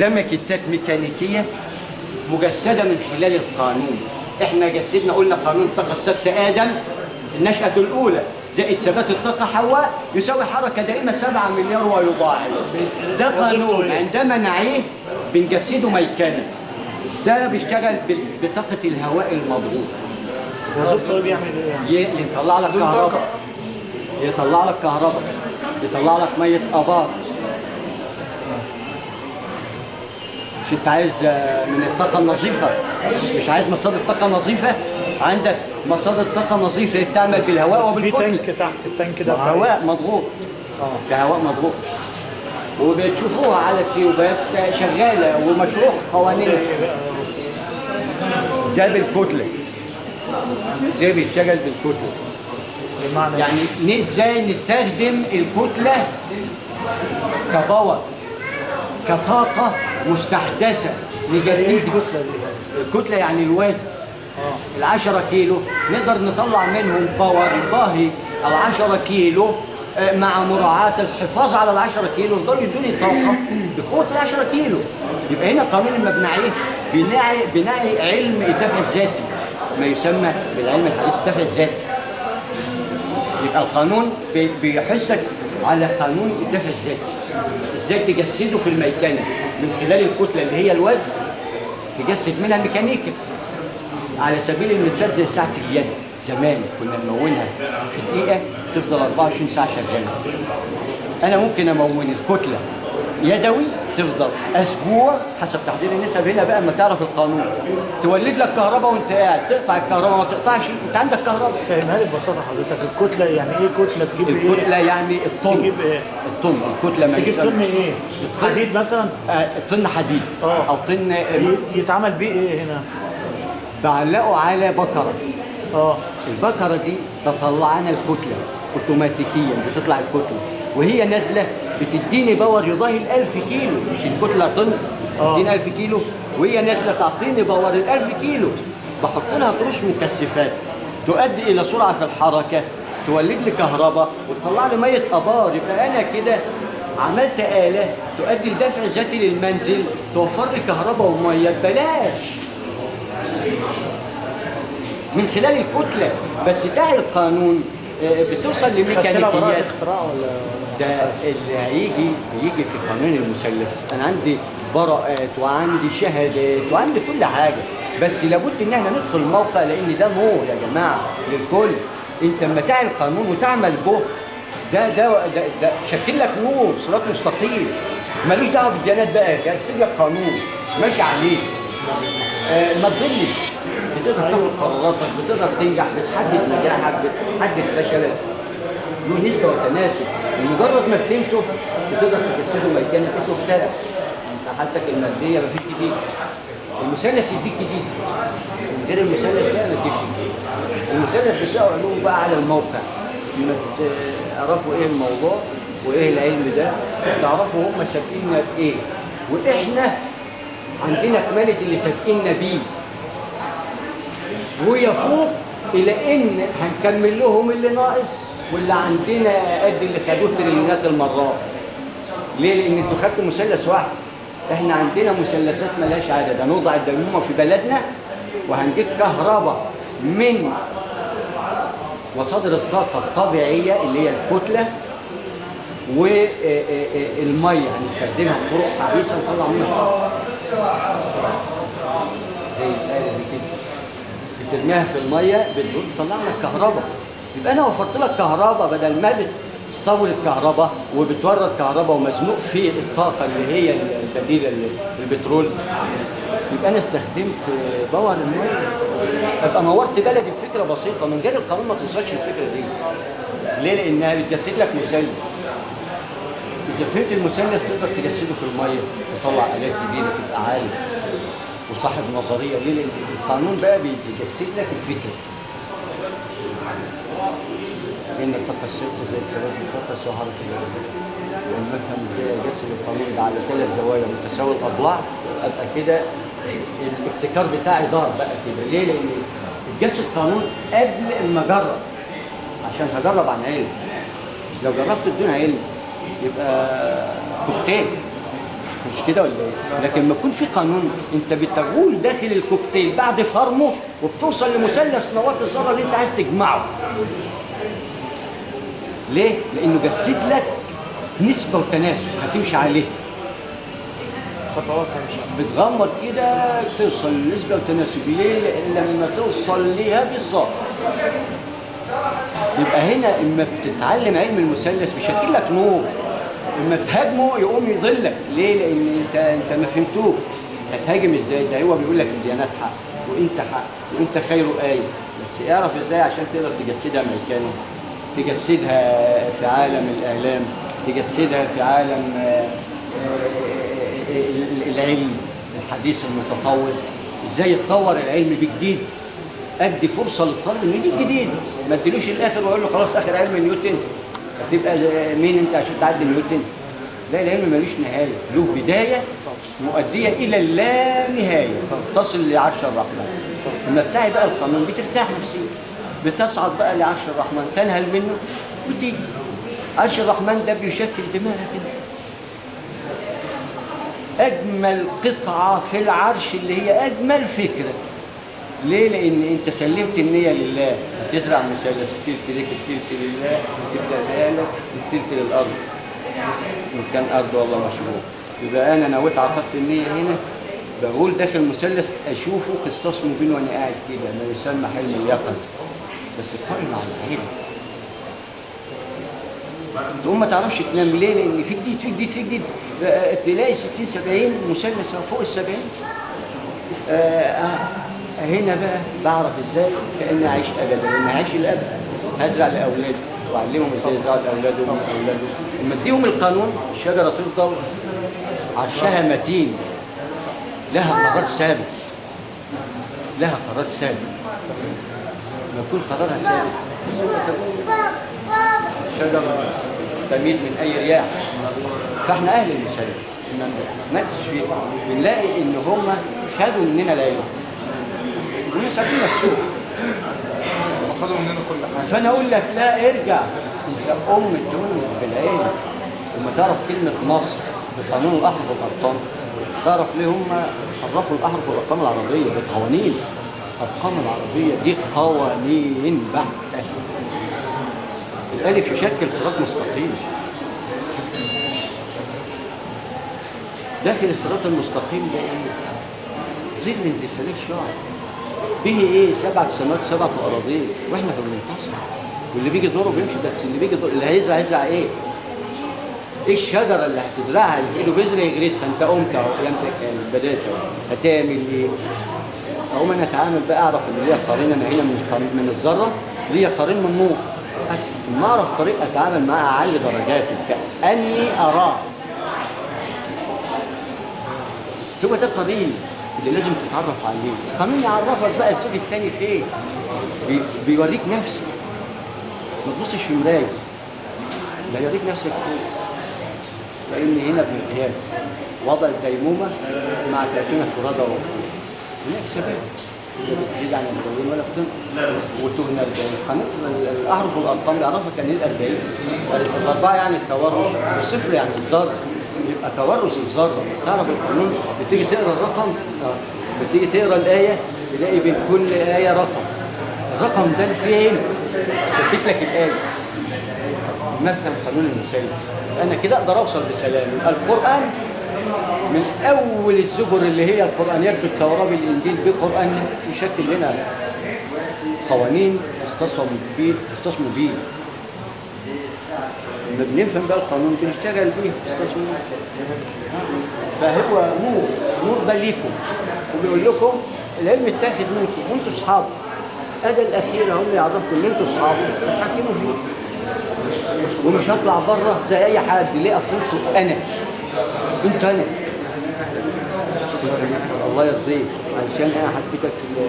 ده ماكيتات ميكانيكيه مجسده من خلال القانون. احنا جسدنا قلنا قانون طاقه الثابته ادم النشأة الأولى زائد ثبات الطاقة حواء يساوي حركة دائمة 7 مليار ويضاعف. ده قانون عندما نعيه بنجسده ميكاني. ده بيشتغل بطاقة الهواء المضغوط. وظيفته بيعمل ايه؟ يطلع لك كهرباء، يطلع لك كهرباء، يطلع لك مية آبار. مش انت عايز من الطاقة النظيفة، مش عايز مصادر طاقة نظيفة؟ عندك مصادر طاقة نظيفة بتعمل بالهواء وبالكتلة. في تانك تحت التانك ده هواء مضغوط. ده هواء مضغوط. وبتشوفوها على التيوبات شغالة ومشروع قوانينها. ده بالكتلة. ده بيشتغل بالكتلة. بمعنى يعني ازاي نستخدم الكتلة كباور، كطاقة مستحدثة نجددها. الكتلة يعني الوزن. ال10 كيلو نقدر نطلع منهم باور يضاهي ال10 كيلو مع مراعاة الحفاظ على ال10 كيلو يفضلوا يدوني طاقة بقوة ال10 كيلو. يبقى هنا قانون المبنعيه بناء علم الدفع الذاتي، ما يسمى بالعلم الحديث الدفع الذاتي. يبقى القانون بيحثك على قانون الدفع الذاتي، ازاي تجسده في الميكانيك من خلال الكتلة اللي هي الوزن، تجسد منها ميكانيكا. على سبيل المثال زي ساعة اليد زمان كنا نمونها في دقيقة تفضل 24 ساعة شغالة. أنا ممكن أمون الكتلة يدوي تفضل أسبوع حسب تحديد النسب. هنا بقى لما تعرف القانون تولد لك كهرباء وأنت قاعد، تقطع الكهرباء ما تقطعش أنت عندك كهرباء. فهمها لي ببساطة حضرتك، الكتلة يعني إيه كتلة؟ تجيب إيه؟ الكتلة يعني الطن. تجيب إيه؟ الطن. الكتلة ما تجيب طن إيه؟ حديد مثلا؟ طن حديد أو طن. يتعمل بيه إيه هنا؟ بعلقه على بكرة. البكرة دي بطلع انا الكتلة اوتوماتيكيا، بتطلع الكتلة وهي نازلة بتديني باور يضاهي ال1000 كيلو. مش الكتلة طن تديني 1000 كيلو وهي نازلة تعطيني باور ال1000 كيلو. بحط لها تروس مكثفات تؤدي الى سرعة في الحركة تولد لي كهرباء وتطلع لي مية ابار. يبقى انا كده عملت آلة تؤدي لدفع ذاتي للمنزل توفر لي كهرباء ومية ببلاش من خلال الكتلة. بس ده القانون بتوصل لميكانيكيات. ده اللي هيجي في قانون المثلث. انا عندي براءات وعندي شهادات وعندي كل حاجة، بس لابد ان احنا ندخل الموقع لان ده نور يا جماعة للكل. انت لما تعمل قانون وتعمل به ده شكل لك نور صراط مستقيم ملوش دعوه بالديانات بقى. يرسم لك قانون ماشي عليه. ما تضلش، بتقدر تاخد قراراتك، بتقدر تنجح، بتحدد نجاحك، بتحدد فشلك له نسبه وتناسب. مجرد ما فهمته بتقدر تجسده ميكانيك. انت مختلف، انت حالتك الماديه مفيش جديد. المثلث يديك جديد، من غير المثلث ده ما تجيش جديد. المثلث بتلاقوا علوم بقى على الموقع لما تعرفوا ايه الموضوع وايه العلم ده، تعرفوا هم سابقيننا بايه واحنا عندنا كمالة اللي سابقيننا بيه ويفوق الى ان هنكمل لهم اللي ناقص واللي عندنا قد اللي خدوه تريليونات المرات. ليه؟ لان انتوا خدتوا مثلث واحد، احنا عندنا مثلثات ملهاش عدد. هنوضع الدينامو في بلدنا وهنجيب كهرباء من مصادر الطاقة الطبيعية اللي هي الكتلة والمية هنستخدمها بطرق حديثة نطلع منها طاقة زي الآلة دي كده بترميها في المية بتطلع لك كهرباء. يبقى أنا وفرت لك كهرباء بدل ما بتستول الكهرباء وبتورد كهرباء ومزنوق في الطاقة اللي هي البديلة البترول. يبقى أنا استخدمت باور المية، أبقى نورت بلدي بفكرة بسيطة. من غير القانون ما توصلش الفكرة دي. ليه؟ لأنها بتجسد لك مثلث. إذا فهمت المثلث تقدر تجسده في المية وتطلع آلات جديدة تبقى عالي وصاحب نظرية. ليه؟ لأن القانون بقى بيجسد لك الفكرة. لأن الطاقة الثابتة زي ثبات الطاقة سوى حركة الجاذبية. لما أفهم إزاي أجسد القانون ده على 3 زوايا متساوي الأضلاع أبقى كده الابتكار بتاعي ضار بقى كده. ليه؟ لأن الجسد قانون قبل ما أجرب، عشان هجرب عن علم. لو جربت بدون علم يبقى كوكتيل. مش كده ولا ايه؟ لكن لما يكون في قانون انت بتغول داخل الكوكتيل بعد فرمه وبتوصل لمثلث نواة الذره اللي انت عايز تجمعه. ليه؟ لانه جسد لك نسبه وتناسب هتمشي عليه. خطوات هنمشي. بتغمض كده توصل لنسبه وتناسب. ليه؟ لان لما توصل ليها بالظبط يبقى هنا اما بتتعلم علم المثلث بيشكل لك نور، اما تهاجمه يقوم يضلك. ليه؟ لان انت ما فهمتوه. هتهاجم ازاي؟ ده هو بيقول لك الديانات حق وانت حق وانت خير آية، بس اعرف ازاي عشان تقدر تجسدها مكانه، تجسدها في عالم الآلام، تجسدها في عالم العلم الحديث المتطور. ازاي يتطور العلم بجديد؟ ادي فرصه للطالب انه يجيب جديد، ما اديلوش الاخر واقول له خلاص اخر علم نيوتن. هتبقى مين انت عشان تعدي نيوتن؟ لا، العلم ملوش نهايه، له بدايه مؤديه الى اللا نهايه تصل لعرش الرحمن. لما بتاعي بقى القانون بترتاح نفسيا، بتصعد بقى لعرش الرحمن، تنهل منه وتيجي. عرش الرحمن ده بيشكل دماغك كده. اجمل قطعه في العرش اللي هي اجمل فكره. ليه؟ لان انت سلمت النيه لله، هتزرع مثلث التلت ليك التلت لله، تبدا لك التلت للارض ان كان ارض والله مشروع. يبقى انا نويت عقدت النيه هنا، بقول داخل مثلث اشوفه قسطاس مبين وانا قاعد كده، ما يسمى حلم اليقظ، بس قائم على العلم. تقوم ما تعرفش تنام. ليه؟ لان في جديد في جديد في جديد. تلاقي 60 70 مثلث فوق ال 70. هنا بقى بعرف ازاي كاني عايش ابدا، لان عايش الابد. هزرع لاولادي واعلمهم ازاي يزرعوا لاولادهم واولادهم. لما اديهم القانون الشجره تفضل عرشها متين، لها قرار ثابت، لها قرار ثابت. لما يكون قرارها ثابت الشجره تميل من اي رياح. فاحنا اهل المثلث ما نتناقش فيه، بنلاقي ان هم خدوا مننا العلم ونسبنا السوق، خدوا مننا كل حاجه. فانا اقول لك لا، ارجع انت الدنيا بالعلم. لما تعرف كلمه مصر بقانون الاحرف والارقام، تعرف ليه هم حرفوا الاحرف والارقام العربيه بقوانين. الارقام العربيه دي قوانين بحته. الالف يشكل صراط مستقيم، داخل الصراط المستقيم ده ظل من ذي سليل شعر به ايه 7 سماوات 7 اراضين، واحنا في المنتصف. واللي بيجي دوره بيمشي، بس اللي بيجي اللي هيزرع ايه؟ ايه الشجره اللي هتزرعها اللي في ايده بذره يغرسها؟ انت قمت اهو، قيامتك كامل، بدات اهو، هتعمل ايه؟ اقوم انا اتعامل بقى، اعرف ان ليا قرين انا هنا من الذره، ليا قرين من النور. لما اعرف طريق اتعامل معاه اعلي درجاته كاني اراه. هو ده القرين اللي لازم تتعرف عليه. القانون يعرفك بقى الزوج التاني فين، بيوريك نفسك. ما تبصش في مرايه، ده يوريك نفسك فين. لان هنا بمقياس وضع الديمومه مع 30 فرادة وقوه. هناك سبب لا بتزيد عن 40 ولا بتنقص وتهنا 40. قانون الاحرف والارقام يعرفك ان ايه 40. الاربعه يعني التورث، والصفر يعني الذره، يبقى تورث الذره. تعرف القانون، بتيجي تقرا الرقم، بتيجي تقرا الايه تلاقي بين كل ايه رقم. الرقم ده فين؟ ثبت لك الايه. نفهم قانون المثلث. انا كده اقدر اوصل بسلام. القران من اول الزبر اللي هي القرانيات بالتوراه بالانجيل بقران يشكل لنا قوانين قسطاس مبين. لما بنفهم بقى القانون بنشتغل بيه قسطاس مبين. فهو نور ده ليكم، وبيقول لكم العلم اتاخد منكم وانتوا اصحاب. ادي الاخير هم يعرفكم ان انتوا اصحاب تحكموا فيه، ومش هطلع بره زي اي حد. ليه؟ اصل انتوا انا الله يرضيك علشان انا حبيتك في الله.